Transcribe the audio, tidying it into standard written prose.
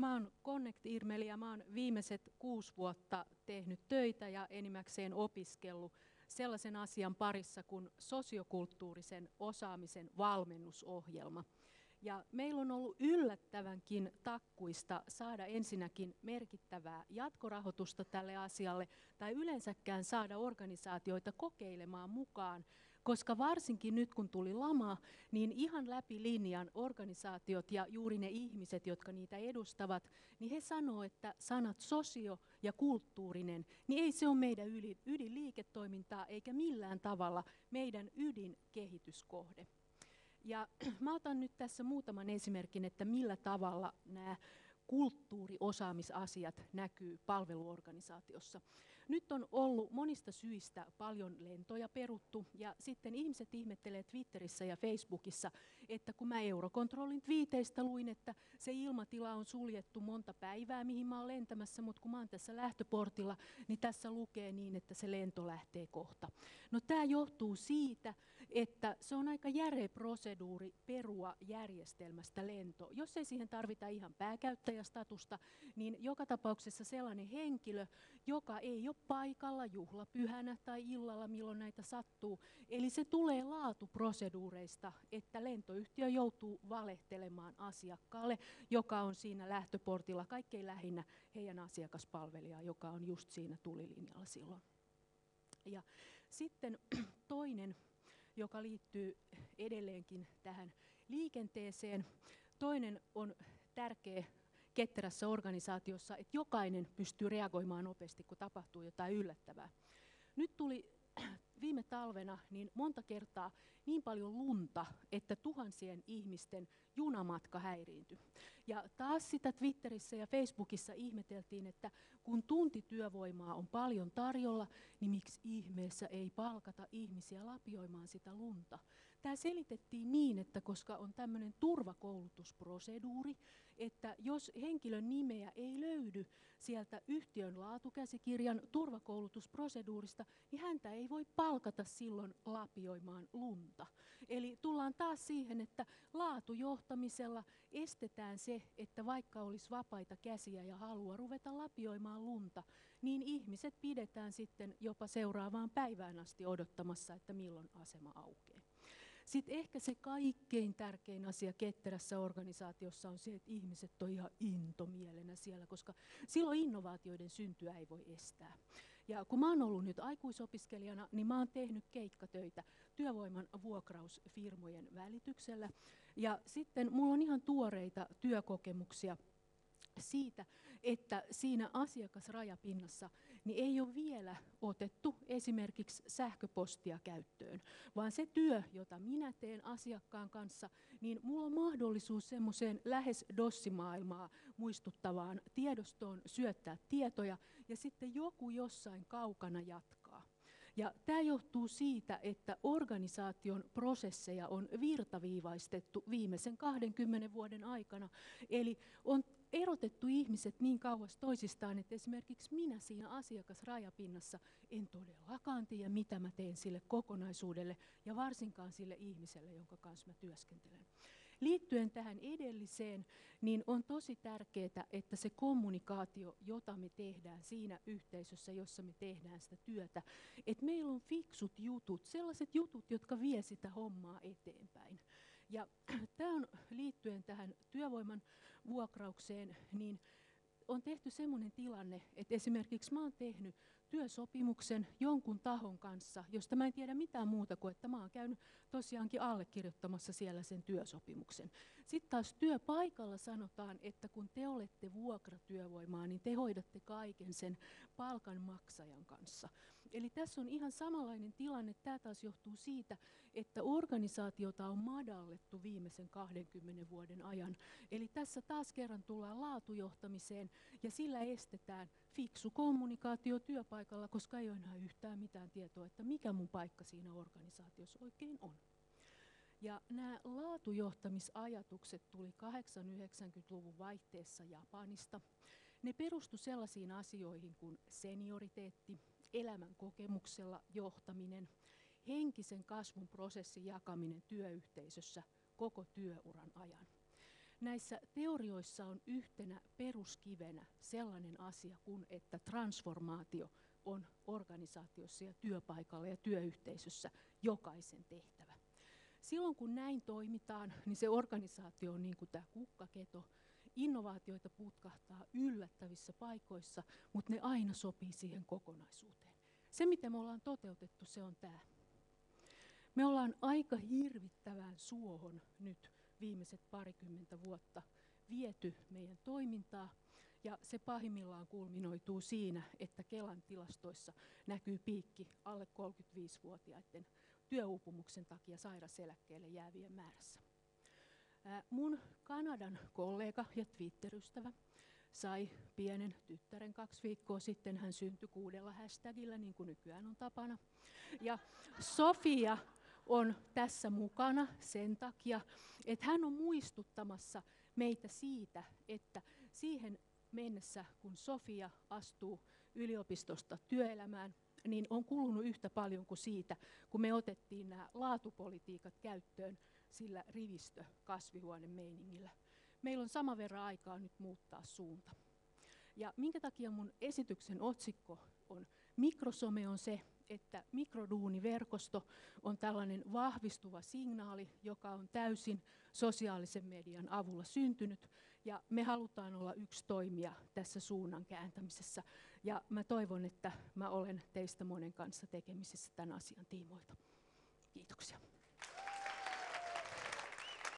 Mä oon Connect-Irmeli ja mä oon viimeiset 6 vuotta tehnyt töitä ja enimmäkseen opiskellut sellaisen asian parissa kuin sosiokulttuurisen osaamisen valmennusohjelma. Ja meillä on ollut yllättävänkin takkuista saada ensinnäkin merkittävää jatkorahoitusta tälle asialle tai yleensäkään saada organisaatioita kokeilemaan mukaan, koska varsinkin nyt kun tuli lama, niin ihan läpi linjan organisaatiot ja juuri ne ihmiset, jotka niitä edustavat, niin he sanoo, että sanat sosio ja kulttuurinen, niin ei se ole meidän ydinliiketoimintaa eikä millään tavalla meidän ydinkehityskohde. Ja mä otan nyt tässä muutaman esimerkin, että millä tavalla nämä kulttuuriosaamisasiat näkyy palveluorganisaatiossa. Nyt on ollut monista syistä paljon lentoja peruttu ja sitten ihmiset ihmettelee Twitterissä ja Facebookissa, että kun mä Eurocontrolin twiiteistä luin, että se ilmatila on suljettu monta päivää, mihin mä oon lentämässä, mutta kun mä oon tässä lähtöportilla, niin tässä lukee niin, että se lento lähtee kohta. No tämä johtuu siitä, että se on aika järeä proseduuri perua järjestelmästä lento. Jos ei siihen tarvita ihan pääkäyttäjästatusta, niin joka tapauksessa sellainen henkilö, joka ei ole paikalla juhlapyhänä tai illalla, milloin näitä sattuu. Eli se tulee laatuproseduureista, että lentoyhtiö joutuu valehtelemaan asiakkaalle, joka on siinä lähtöportilla, kaikkein lähinnä heidän asiakaspalvelijaa, joka on just siinä tulilinjalla silloin. Ja sitten toinen, joka liittyy edelleenkin tähän liikenteeseen. Toinen on tärkeä ketterässä organisaatiossa, että jokainen pystyy reagoimaan nopeasti, kun tapahtuu jotain yllättävää. Nyt tuli viime talvena niin monta kertaa niin paljon lunta, että tuhansien ihmisten junamatka häiriintyi. Ja taas sitä Twitterissä ja Facebookissa ihmeteltiin, että kun tuntityövoimaa on paljon tarjolla, niin miksi ihmeessä ei palkata ihmisiä lapioimaan sitä lunta. Tämä selitettiin niin, että koska on tämmöinen turvakoulutusproseduuri, että jos henkilön nimeä ei löydy sieltä yhtiön laatukäsikirjan turvakoulutusproseduurista, niin häntä ei voi palkata silloin lapioimaan lunta. Eli tullaan taas siihen, että laatujohtamisella estetään se, että vaikka olisi vapaita käsiä ja halua ruveta lapioimaan lunta, niin ihmiset pidetään sitten jopa seuraavaan päivään asti odottamassa, että milloin asema aukeaa. Sitten ehkä se kaikkein tärkein asia ketterässä organisaatiossa on se, että ihmiset on ihan intomielenä siellä, koska silloin innovaatioiden syntyä ei voi estää. Ja kun mä oon ollut nyt aikuisopiskelijana, niin mä oon tehnyt keikkatöitä työvoiman vuokrausfirmojen välityksellä. Ja sitten mulla on ihan tuoreita työkokemuksia siitä, että siinä asiakasrajapinnassa niin ei ole vielä otettu esimerkiksi sähköpostia käyttöön, vaan se työ, jota minä teen asiakkaan kanssa, niin mulla on mahdollisuus semmoiseen lähes DOS-maailmaa muistuttavaan tiedostoon syöttää tietoja ja sitten joku jossain kaukana jatkaa. Ja tämä johtuu siitä, että organisaation prosesseja on virtaviivaistettu viimeisen 20 vuoden aikana, eli on erotettu ihmiset niin kauas toisistaan, että esimerkiksi minä siinä asiakasrajapinnassa en todellakaan tiedä, mitä mä teen sille kokonaisuudelle ja varsinkaan sille ihmiselle, jonka kanssa mä työskentelen. Liittyen tähän edelliseen, niin on tosi tärkeää, että se kommunikaatio, jota me tehdään siinä yhteisössä, jossa me tehdään sitä työtä, että meillä on fiksut jutut, sellaiset jutut, jotka vie sitä hommaa eteenpäin. Ja tämä on liittyen tähän työvoiman vuokraukseen, niin on tehty semmoinen tilanne, että esimerkiksi mä oon tehnyt työsopimuksen jonkun tahon kanssa, josta mä en tiedä mitään muuta kuin, että mä oon käynyt tosiaankin allekirjoittamassa siellä sen työsopimuksen. Sitten taas työpaikalla sanotaan, että kun te olette vuokratyövoimaa, niin te hoidatte kaiken sen palkanmaksajan kanssa. Eli tässä on ihan samanlainen tilanne. Tämä taas johtuu siitä, että organisaatiota on madallettu viimeisen 20 vuoden ajan. Eli tässä taas kerran tullaan laatujohtamiseen ja sillä estetään fiksu kommunikaatio työpaikalla, koska ei ole enää yhtään mitään tietoa, että mikä mun paikka siinä organisaatiossa oikein on. Ja nämä laatujohtamisajatukset tuli 80-90-luvun vaihteessa Japanista. Ne perustu sellaisiin asioihin kuin senioriteetti, elämän kokemuksella johtaminen, henkisen kasvun prosessin jakaminen työyhteisössä koko työuran ajan. näissä teorioissa on yhtenä peruskivenä sellainen asia kuin, että transformaatio on organisaatiossa ja työpaikalla ja työyhteisössä jokaisen tehtävä. Silloin kun näin toimitaan, niin se organisaatio on niin kuin tämä kukkaketo. Innovaatioita putkahtaa yllättävissä paikoissa, mutta ne aina sopii siihen kokonaisuuteen. Se, mitä me ollaan toteutettu, se on tämä. Me ollaan aika hirvittävään suohon nyt viimeiset 20 vuotta viety meidän toimintaa, ja se pahimmillaan kulminoituu siinä, että Kelan tilastoissa näkyy piikki alle 35-vuotiaiden työuupumuksen takia sairaseläkkeelle jäävien määrässä. Mun Kanadan kollega ja Twitter-ystävä sai pienen tyttären 2 viikkoa sitten. Hän syntyi 6 hashtagillä, niin kuin nykyään on tapana. Ja Sofia on tässä mukana sen takia, että hän on muistuttamassa meitä siitä, että siihen mennessä, kun Sofia astuu yliopistosta työelämään, niin on kulunut yhtä paljon kuin siitä, kun me otettiin nämä laatupolitiikat käyttöön sillä rivistö-kasvihuonemeiningillä. Meillä on saman verran aikaa nyt muuttaa suunta. Ja minkä takia mun esityksen otsikko on Mikrosome on se, että mikroduuniverkosto on tällainen vahvistuva signaali, joka on täysin sosiaalisen median avulla syntynyt, ja me halutaan olla yksi toimija tässä suunnan kääntämisessä. Ja mä toivon, että mä olen teistä monen kanssa tekemisissä tämän asian tiimoilta. Kiitoksia.